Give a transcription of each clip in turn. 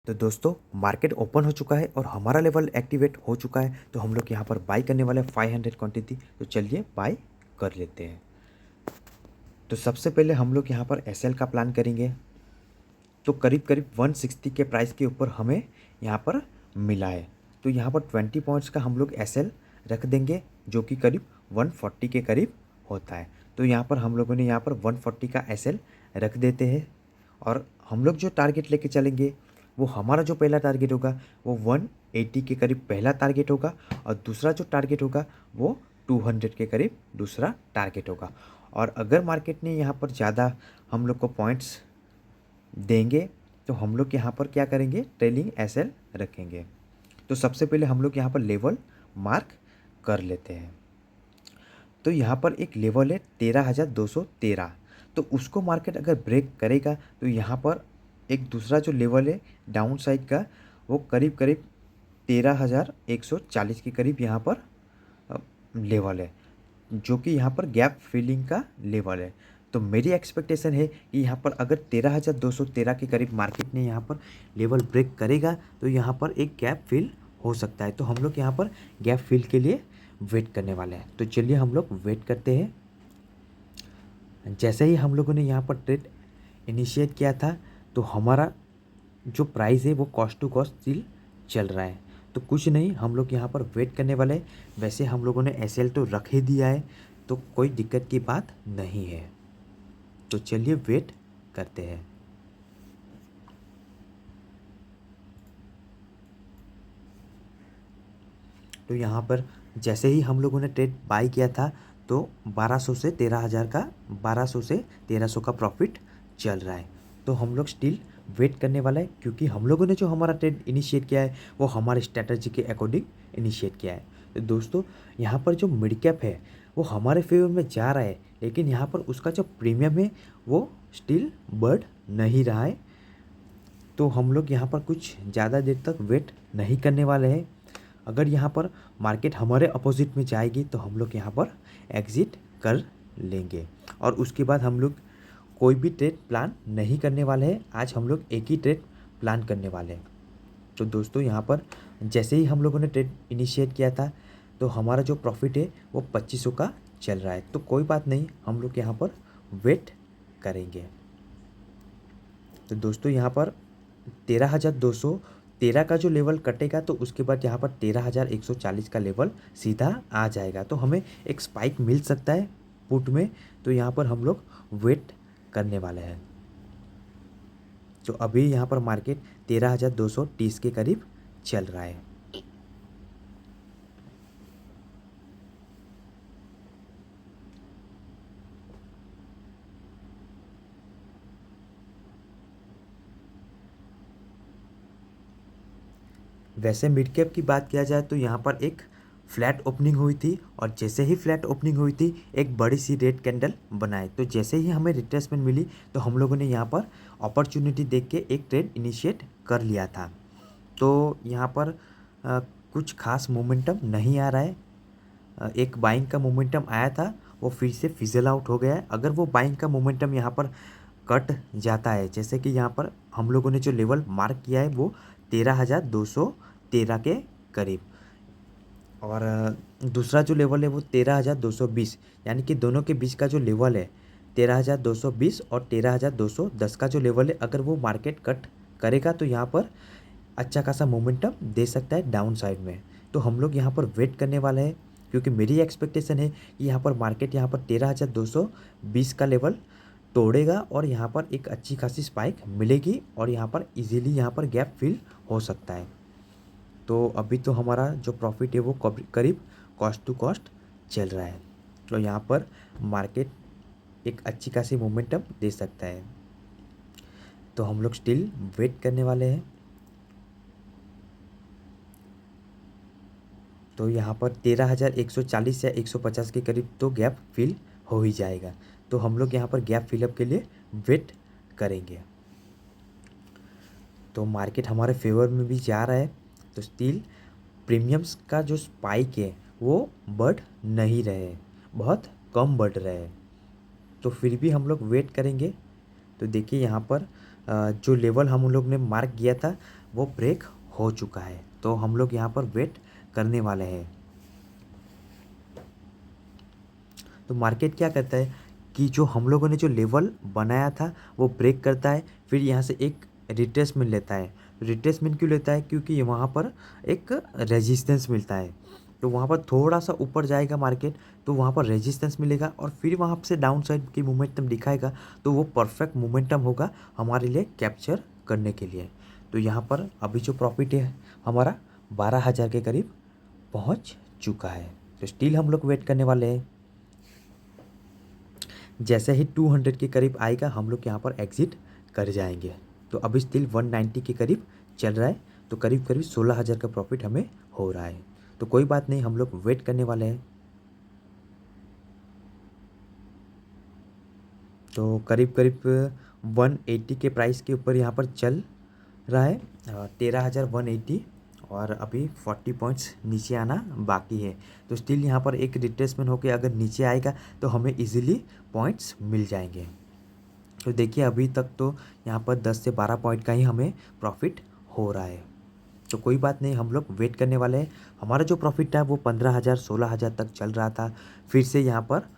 तो दोस्तों market open हो चुका है और हमारा लेवल एक्टिवेट हो चुका है। तो हम लोग यहाँ पर बाई करने वाले हैं 500 क्वांटिटी। तो चलिए बाई कर लेते हैं। तो सबसे पहले हम लोग यहाँ पर एसएल का प्लान करेंगे। तो करीब करीब 160 के प्राइस के ऊपर हमें यहाँ पर मिला है। तो यहाँ पर 20 पॉइंट्स का हम लोग एसएल रख देंगे, जो कि करीब 140 के करीब होता है। तो यहाँ पर हम लोगों ने यहाँ पर 140 का एसएल रख देते हैं। और हम लोग जो टारगेट लेके चलेंगे, वो हमारा जो पहला टारगेट होगा वो 180 के करीब पहला टारगेट होगा, और दूसरा जो टारगेट होगा वो 200 के करीब दूसरा टारगेट होगा। और अगर मार्केट ने यहाँ पर ज़्यादा हम लोग को पॉइंट्स देंगे तो हम लोग यहाँ पर क्या करेंगे, ट्रेलिंग एसएल रखेंगे। तो सबसे पहले हम लोग यहाँ पर लेवल मार्क कर लेते हैं। तो यहाँ पर एक लेवल है 13,213। तो उसको मार्केट अगर ब्रेक करेगा तो यहाँ पर एक दूसरा जो लेवल है डाउन साइड का, वो करीब करीब 13,140 के करीब यहाँ पर लेवल है, जो कि यहाँ पर गैप फिलिंग का लेवल है। तो मेरी एक्सपेक्टेशन है कि यहाँ पर अगर 13,213 के करीब मार्केट ने यहाँ पर लेवल ब्रेक करेगा तो यहाँ पर एक गैप फिल हो सकता है। तो हम लोग यहाँ पर गैप फिल के लिए वेट करने वाले हैं। तो चलिए हम लोग वेट करते हैं। जैसे ही हम लोगों ने यहाँ पर ट्रेड इनिशिएट किया था तो हमारा जो प्राइस है वो कॉस्ट टू कॉस्ट स्टिल चल रहा है। तो कुछ नहीं, हम लोग यहाँ पर वेट करने वाले हैं। वैसे हम लोगों ने एसएल तो रख ही दिया है, तो कोई दिक्कत की बात नहीं है। तो चलिए वेट करते हैं। तो यहाँ पर जैसे ही हम लोगों ने ट्रेड बाई किया था तो 1200 से 13,000 का 1200 से 1300 का प्रॉफिट चल रहा है। तो हम लोग स्टिल वेट करने वाला है, क्योंकि हम लोगों ने जो हमारा ट्रेड इनिशिएट किया है वो हमारे स्ट्रैटेजी के अकॉर्डिंग इनिशिएट किया है। तो दोस्तों यहाँ पर जो मिड कैप है वो हमारे फेवर में जा रहा है, लेकिन यहाँ पर उसका जो प्रीमियम है वो स्टिल बढ़ नहीं रहा है। तो हम लोग यहाँ पर कुछ ज़्यादा देर तक वेट नहीं करने वाले हैं। अगर यहाँ पर मार्केट हमारे अपोजिट में जाएगी तो हम लोग यहाँ पर एग्ज़िट कर लेंगे, और उसके बाद हम लोग कोई भी ट्रेड प्लान नहीं करने वाले हैं। आज हम लोग एक ही ट्रेड प्लान करने वाले हैं। तो दोस्तों यहाँ पर जैसे ही हम लोगों ने ट्रेड इनिशिएट किया था तो हमारा जो प्रॉफिट है वो 2500 का चल रहा है। तो कोई बात नहीं, हम लोग यहाँ पर वेट करेंगे। तो दोस्तों यहाँ पर 13,213 का जो लेवल कटेगा तो उसके बाद यहाँ पर 13,140 का लेवल सीधा आ जाएगा। तो हमें एक स्पाइक मिल सकता है पुट में। तो यहाँ पर हम लोग वेट करने वाले हैं। तो अभी यहाँ पर मार्केट 13,230 के करीब चल रहा है। वैसे मिड कैप की बात किया जाए तो यहाँ पर एक फ्लैट ओपनिंग हुई थी, और जैसे ही फ्लैट ओपनिंग हुई थी एक बड़ी सी रेड कैंडल बनाई। तो जैसे ही हमें रिट्रेसमेंट मिली तो हम लोगों ने यहाँ पर अपॉर्चुनिटी देख के एक ट्रेड इनिशिएट कर लिया था। तो यहाँ पर कुछ खास मोमेंटम नहीं आ रहा है। एक बाइंग का मोमेंटम आया था, वो फिर से फिजल आउट हो गया है। अगर वो बाइंग का मोमेंटम यहाँ पर कट जाता है, जैसे कि यहाँ पर हम लोगों ने जो लेवल मार्क किया है वो 13,213 के करीब, और दूसरा जो लेवल है वो 13,220, यानी कि दोनों के बीच का जो लेवल है 13,220 और 13,210 का जो लेवल है, अगर वो मार्केट कट करेगा तो यहाँ पर अच्छा खासा मोमेंटम दे सकता है डाउन साइड में। तो हम लोग यहाँ पर वेट करने वाले हैं, क्योंकि मेरी एक्सपेक्टेशन है कि यहाँ पर मार्केट यहाँ पर 13,220 का लेवल तोड़ेगा और यहाँ पर एक अच्छी खासी स्पाइक मिलेगी, और यहाँ पर इजीली यहाँ पर गैप फिल हो सकता है। तो अभी तो हमारा जो प्रॉफिट है वो करीब कॉस्ट टू कॉस्ट चल रहा है। तो यहाँ पर मार्केट एक अच्छी खासी मोमेंटम दे सकता है। तो हम लोग स्टिल वेट करने वाले हैं। तो यहाँ पर 13,140 या 150 के करीब तो गैप फिल हो ही जाएगा। तो हम लोग यहाँ पर गैप फिलअप के लिए वेट करेंगे। तो मार्केट हमारे फेवर में भी जा रहा है, तो स्टिल प्रीमियम्स का जो स्पाइक है वो बढ़ नहीं रहे, बहुत कम बढ़ रहे हैं। तो फिर भी हम लोग वेट करेंगे। तो देखिए यहाँ पर जो लेवल हम लोग ने मार्क किया था वो ब्रेक हो चुका है। तो हम लोग यहाँ पर वेट करने वाले हैं। तो मार्केट क्या करता है कि जो हम लोगों ने जो लेवल बनाया था वो ब्रेक करता है, फिर यहाँ से एक रिट्रेसमेंट लेता है। रिट्रेसमेंट क्यों लेता है? क्योंकि वहाँ पर एक रेजिस्टेंस मिलता है। तो वहाँ पर थोड़ा सा ऊपर जाएगा मार्केट, तो वहाँ पर रेजिस्टेंस मिलेगा और फिर वहाँ से डाउन साइड की मोमेंटम दिखाएगा। तो वो परफेक्ट मोमेंटम होगा हमारे लिए कैप्चर करने के लिए। तो यहाँ पर अभी जो प्रॉफिट है हमारा 12,000 के करीब पहुँच चुका है। तो स्टिल हम लोग वेट करने वाले हैं। जैसे ही 200 के करीब आएगा हम लोग यहाँ पर एग्ज़िट कर जाएंगे। तो अभी स्टिल 190 के करीब चल रहा है, तो करीब करीब 16,000 का प्रॉफिट हमें हो रहा है। तो कोई बात नहीं, हम लोग वेट करने वाले हैं। तो करीब करीब 180 के प्राइस के ऊपर यहाँ पर चल रहा है, 13,180, और अभी 40 पॉइंट्स नीचे आना बाकी है। तो स्टिल यहाँ पर एक रिट्रेसमेंट होकर अगर नीचे आएगा तो हमें इजीली पॉइंट्स मिल जाएंगे। तो देखिए अभी तक तो यहाँ पर 10 से 12 पॉइंट का ही हमें प्रॉफिट हो रहा है। तो कोई बात नहीं, हम लोग वेट करने वाले हैं। हमारा जो प्रॉफिट था वो 15,000 16,000 तक चल रहा था, फिर से यहाँ पर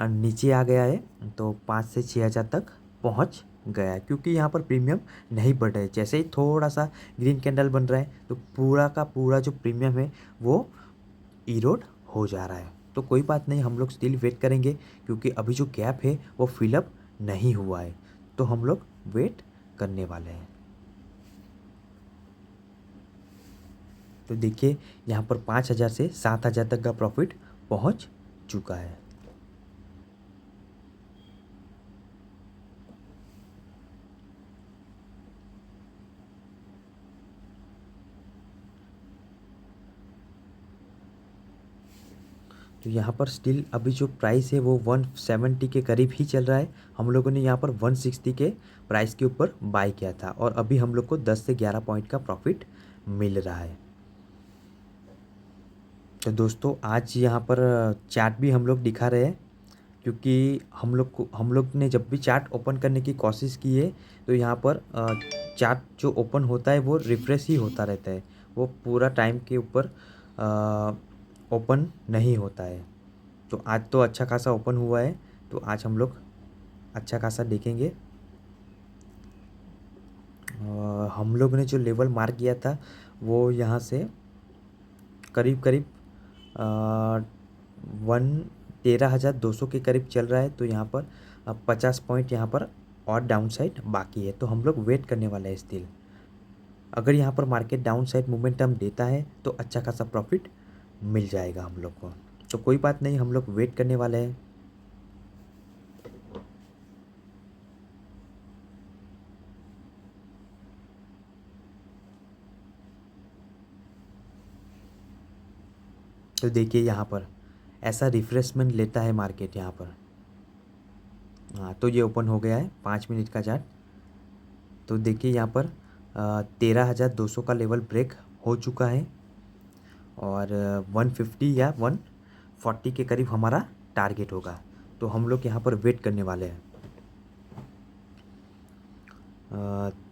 नीचे आ गया है, तो 5 से 6,000 तक पहुँच गया है। क्योंकि यहाँ पर प्रीमियम नहीं बढ़ रहा है, जैसे ही थोड़ा सा ग्रीन कैंडल बन रहा है तो पूरा का पूरा जो प्रीमियम है वो इरोड हो जा रहा है। तो कोई बात नहीं, हम लोग स्टिल वेट करेंगे क्योंकि अभी जो गैप है वो फिलअप नहीं हुआ है। तो हम लोग वेट करने वाले हैं। तो देखिए यहाँ पर 5,000 से 7,000 तक का प्रॉफिट पहुँच चुका है। तो यहाँ पर स्टिल अभी जो प्राइस है वो 170 के करीब ही चल रहा है। हम लोगों ने यहाँ पर 160 के प्राइस के ऊपर बाय किया था और अभी हम लोग को 10 से 11 पॉइंट का प्रॉफिट मिल रहा है। तो दोस्तों आज यहाँ पर चार्ट भी हम लोग दिखा रहे हैं, क्योंकि हम लोग ने जब भी चार्ट ओपन करने की कोशिश की है तो यहाँ पर चार्ट जो ओपन होता है वो रिफ्रेश ही होता रहता है, वो पूरा टाइम के ऊपर ओपन नहीं होता है। तो आज तो अच्छा खासा ओपन हुआ है, तो आज हम लोग अच्छा खासा देखेंगे। हम लोग ने जो लेवल मार्क किया था वो यहाँ से करीब करीब 13,200 के करीब चल रहा है। तो यहाँ पर 50 पॉइंट यहाँ पर और डाउन साइड बाकी है। तो हम लोग वेट करने वाले हैं स्टिल। अगर यहाँ पर मार्केट डाउन साइड मोमेंटम देता है तो अच्छा खासा प्रॉफिट मिल जाएगा हम लोग को। तो कोई बात नहीं, हम लोग वेट करने वाले हैं। तो देखिए यहाँ पर ऐसा रिफ्रेशमेंट लेता है मार्केट यहाँ पर। हाँ, तो ये ओपन हो गया है 5 मिनट का चार्ट। तो देखिए यहाँ पर 13,200 का लेवल ब्रेक हो चुका है और 150 या 140 के करीब हमारा टारगेट होगा। तो हम लोग यहाँ पर वेट करने वाले हैं।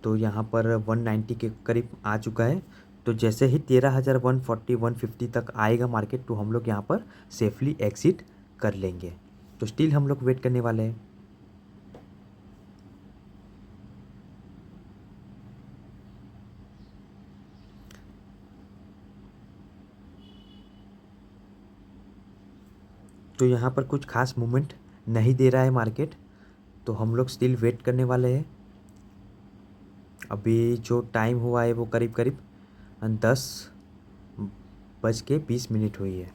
तो यहाँ पर 190 के करीब आ चुका है। तो जैसे ही 13,140 150 तक आएगा मार्केट तो हम लोग यहाँ पर सेफली एग्जिट कर लेंगे। तो स्टिल हम लोग वेट करने वाले हैं। तो यहाँ पर कुछ खास मूवमेंट नहीं दे रहा है मार्केट, तो हम लोग स्टिल वेट करने वाले हैं। अभी जो टाइम हुआ है वो करीब करीब 10:20 हुई है।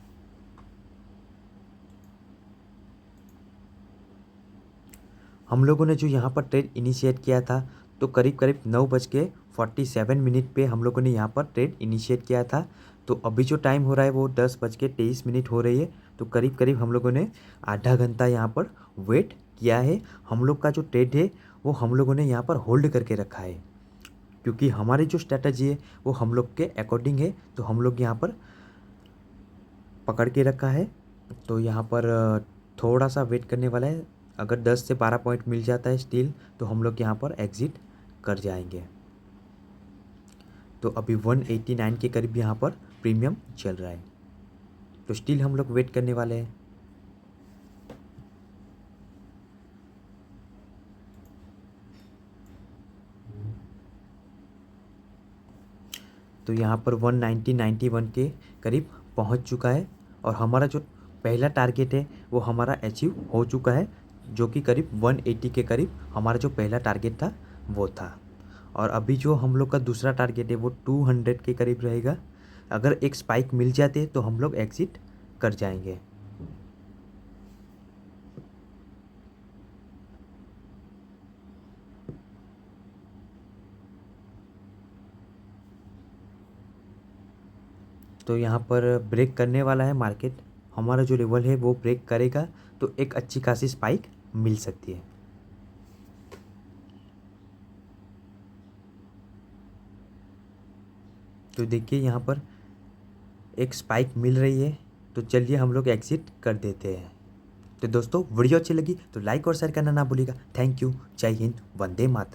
हम लोगों ने जो यहाँ पर ट्रेड इनिशिएट किया था तो करीब करीब 9:47 पे हम लोगों ने यहाँ पर ट्रेड इनिशिएट किया था। तो अभी जो टाइम हो रहा है वो 10:23 हो रही है। तो करीब करीब हम लोगों ने आधा घंटा यहाँ पर वेट किया है। हम लोग का जो ट्रेड है वो हम लोगों ने यहाँ पर होल्ड करके रखा है, क्योंकि हमारी जो स्ट्रैटेजी है वो हम लोग के अकॉर्डिंग है। तो हम लोग यहाँ पर पकड़ के रखा है। तो यहाँ पर थोड़ा सा वेट करने वाला है। अगर 10 से 12 पॉइंट मिल जाता है स्टिल तो हम लोग यहाँ पर एग्ज़िट कर जाएंगे। तो अभी 189 के करीब यहाँ पर प्रीमियम चल रहा है। तो स्टिल हम लोग वेट करने वाले हैं। तो यहाँ पर 190-91 के करीब पहुँच चुका है और हमारा जो पहला टारगेट है वो हमारा अचीव हो चुका है, जो कि करीब 180 के करीब हमारा जो पहला टारगेट था वो था। और अभी जो हम लोग का दूसरा टारगेट है वो 200 के करीब रहेगा। अगर एक स्पाइक मिल जाते तो हम लोग एग्जिट कर जाएंगे। तो यहाँ पर ब्रेक करने वाला है मार्केट, हमारा जो लेवल है वो ब्रेक करेगा तो एक अच्छी खासी स्पाइक मिल सकती है। तो देखिए यहाँ पर एक स्पाइक मिल रही है, तो चलिए हम लोग एग्जिट कर देते हैं। तो दोस्तों वीडियो अच्छी लगी तो लाइक और शेयर करना ना भूलिएगा। Thank you. जय हिंद, वंदे मातरम।